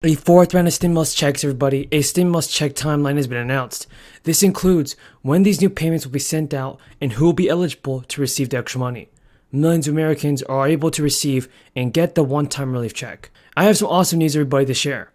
A fourth round of stimulus checks, everybody. A stimulus check timeline has been announced. This includes when these new payments will be sent out and who will be eligible to receive the extra money. Millions of Americans are able to receive and get the one-time relief check. I have some awesome news, everybody, to share.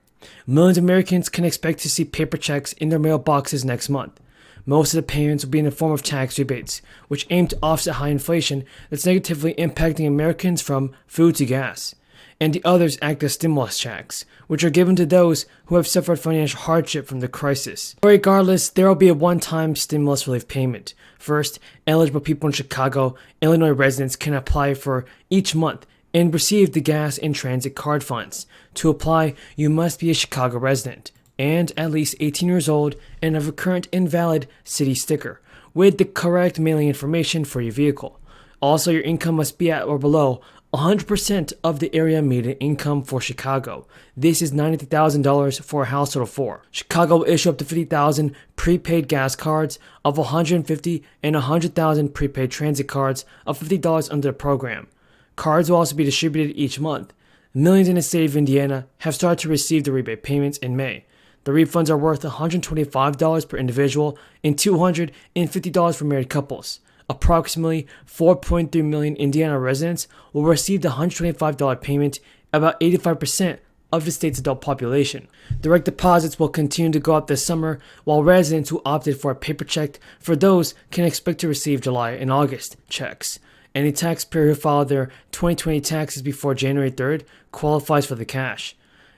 Millions of Americans can expect to see paper checks in their mailboxes next month. Most of the payments will be in the form of tax rebates, which aim to offset high inflation that's negatively impacting Americans from food to gas. And the others act as stimulus checks, which are given to those who have suffered financial hardship from the crisis. But regardless, there will be a one-time stimulus relief payment. First, eligible people in Chicago, Illinois residents can apply for each month and receive the gas and transit card funds. To apply, you must be a Chicago resident and at least 18 years old and have a current invalid city sticker with the correct mailing information for your vehicle. Also, your income must be at or below 100% of the area median income for Chicago. This is $93,000 for a household of four. Chicago will issue up to 50,000 prepaid gas cards of $150 and 100,000 prepaid transit cards of $50 under the program. Cards will also be distributed each month. Millions in the state of Indiana have started to receive the rebate payments in May. The refunds are worth $125 per individual and $250 for married couples. Approximately 4.3 million Indiana residents will receive the $125 payment, about 85% of the state's adult population. Direct deposits will continue to go out this summer, while residents who opted for a paper check for those can expect to receive July and August checks. Any taxpayer who filed their 2020 taxes before January 3rd qualifies for the cash.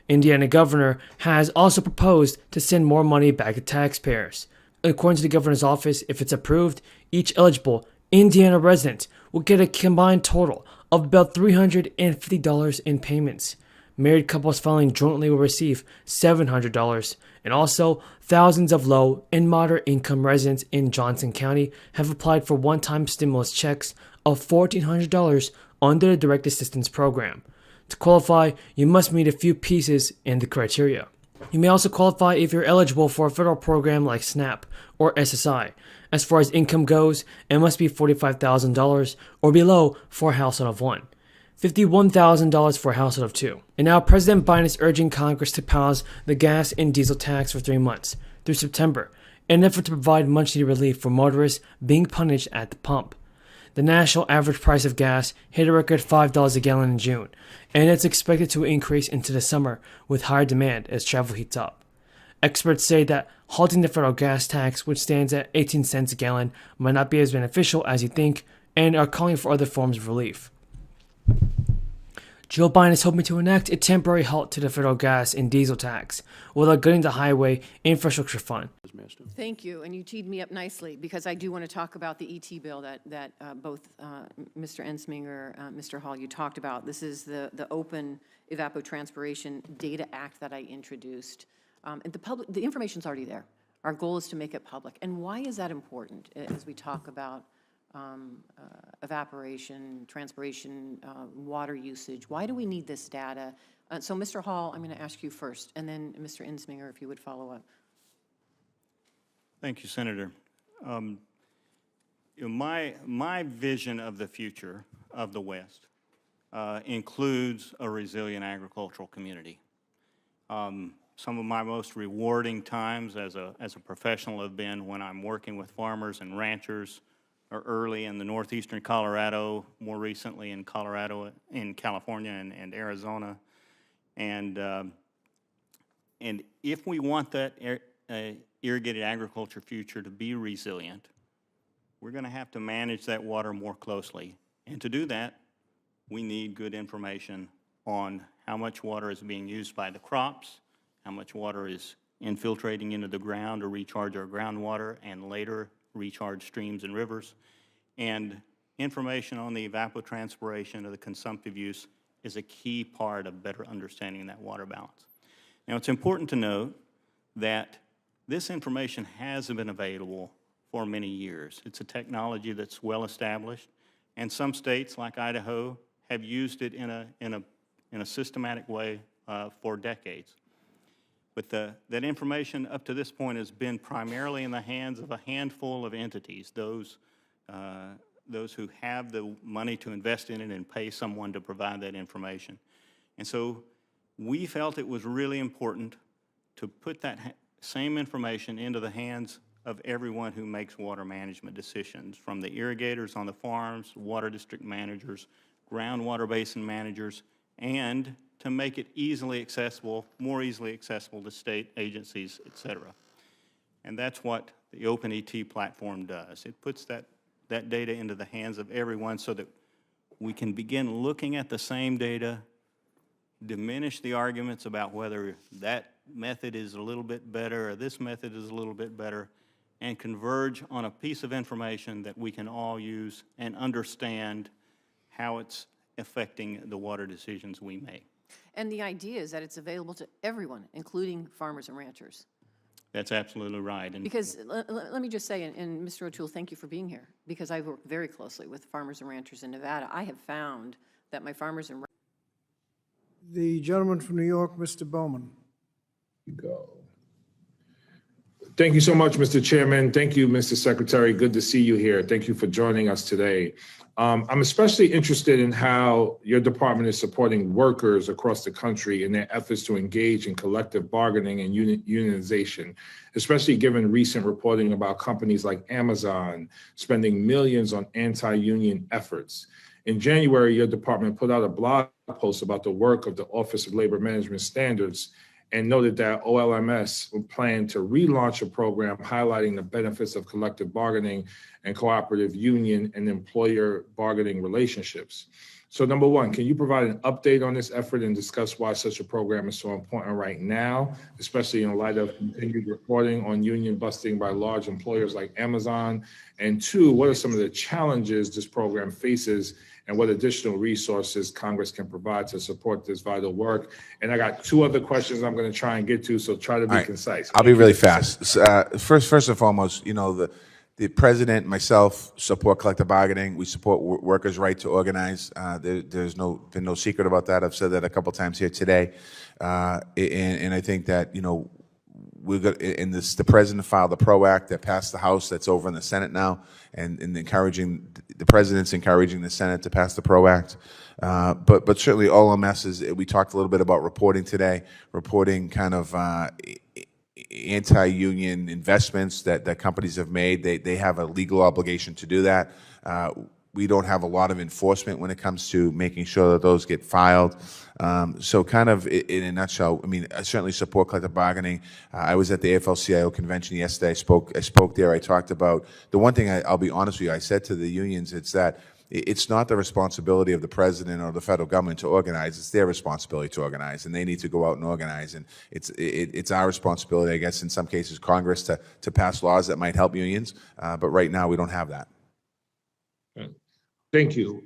Indiana governor has also proposed to send more money back to taxpayers. According to the governor's office, if it's approved, each eligible Indiana resident will get a combined total of about $350 in payments. Married couples filing jointly will receive $700, and also thousands of low and moderate income residents in Johnson County have applied for one-time stimulus checks of $1,400 under the Direct Assistance Program. To qualify, you must meet a few pieces in the criteria. You may also qualify if you're eligible for a federal program like SNAP or SSI. As far as income goes, it must be $45,000 or below for a household of one, $51,000 for a household of two. And now President Biden is urging Congress to pause the gas and diesel tax for 3 months, through September, in an effort to provide much-needed relief for motorists being punished at the pump. The national average price of gas hit a record $5 a gallon in June, and it's expected to increase into the summer with higher demand as travel heats up. Experts say that halting the federal gas tax, which stands at 18 cents a gallon, might not be as beneficial as you think, and are calling for other forms of relief. Joe Biden is hoping to enact a temporary halt to the federal gas and diesel tax without gutting the highway infrastructure fund. Thank you, and you teed me up nicely because I do want to talk about the ET bill that both Mr. Ensminger, Mr. Hall, you talked about. This is the Open Evapotranspiration Data Act that I introduced. And the information's already there. Our goal is to make it public. And why is that important as we talk about evaporation, transpiration, water usage? Why do we need this data? So, Mr. Hall, I'm going to ask you first, and then Mr. Ensminger, if you would follow up. Thank you, Senator. My vision of the future of the West includes a resilient agricultural community. Some of my most rewarding times as a professional have been when I'm working with farmers and ranchers, or early in the northeastern Colorado, more recently in Colorado, in California and Arizona. And if we want that irrigated agriculture future to be resilient, we're going to have to manage that water more closely. And to do that, we need good information on how much water is being used by the crops, how much water is infiltrating into the ground to recharge our groundwater and later recharge streams and rivers. And information on the evapotranspiration of the consumptive use is a key part of better understanding that water balance. Now, it's important to note that this information has been available for many years. It's a technology that's well established, and some states, like Idaho, have used it in a systematic way for decades. But that information up to this point has been primarily in the hands of a handful of entities, those who have the money to invest in it and pay someone to provide that information. And so We felt it was really important to put that same information into the hands of everyone who makes water management decisions, from the irrigators on the farms, water district managers, groundwater basin managers, and to make it easily accessible, more easily accessible to state agencies, et cetera. And that's what the OpenET platform does. It puts that data into the hands of everyone so that we can begin looking at the same data, diminish the arguments about whether that method is a little bit better or this method is a little bit better, and converge on a piece of information that we can all use and understand how it's affecting the water decisions we make. And the idea is that it's available to everyone, including farmers and ranchers. That's absolutely right. And Because let me just say, and Mr. O'Toole, thank you for being here, because I work very closely with farmers and ranchers in Nevada. I have found that my farmers and The gentleman from New York, Mr. Bowman. Go. Thank you so much, Mr. Chairman. Thank you, Mr. Secretary. Good to see you here. Thank you for joining us today. I'm especially interested in how your department is supporting workers across the country in their efforts to engage in collective bargaining and unionization, especially given recent reporting about companies like Amazon spending millions on anti-union efforts. In January, your department put out a blog post about the work of the Office of Labor Management Standards and noted that OLMS planned to relaunch a program highlighting the benefits of collective bargaining and cooperative union and employer bargaining relationships. So number one, can you provide an update on this effort and discuss why such a program is so important right now, especially in light of continued reporting on union busting by large employers like Amazon? And two, what are some of the challenges this program faces and what additional resources Congress can provide to support this vital work? And I got two other questions I'm going to try and get to, so try to be concise. I'll be really fast. First and foremost, you know, the president, myself, support collective bargaining. We support workers' right to organize. There's been no secret about that. I've said that a couple times here today, and I think that, you know, we've got in this. The president filed the PRO Act that passed the House. That's over in the Senate now, and the president's encouraging the Senate to pass the PRO Act. But certainly OLMS is. We talked a little bit about reporting today. Reporting kind of anti-union investments that companies have made. They have a legal obligation to do that. We don't have a lot of enforcement when it comes to making sure that those get filed. So kind of in a nutshell, I mean, I certainly support collective bargaining. I was at the AFL-CIO convention yesterday. I spoke there. I talked about the one thing. I'll be honest with you. I said to the unions, it's that it's not the responsibility of the president or the federal government to organize. It's their responsibility to organize, and they need to go out and organize. And it's our responsibility, I guess, in some cases, Congress to pass laws that might help unions. But right now, we don't have that. Thank you.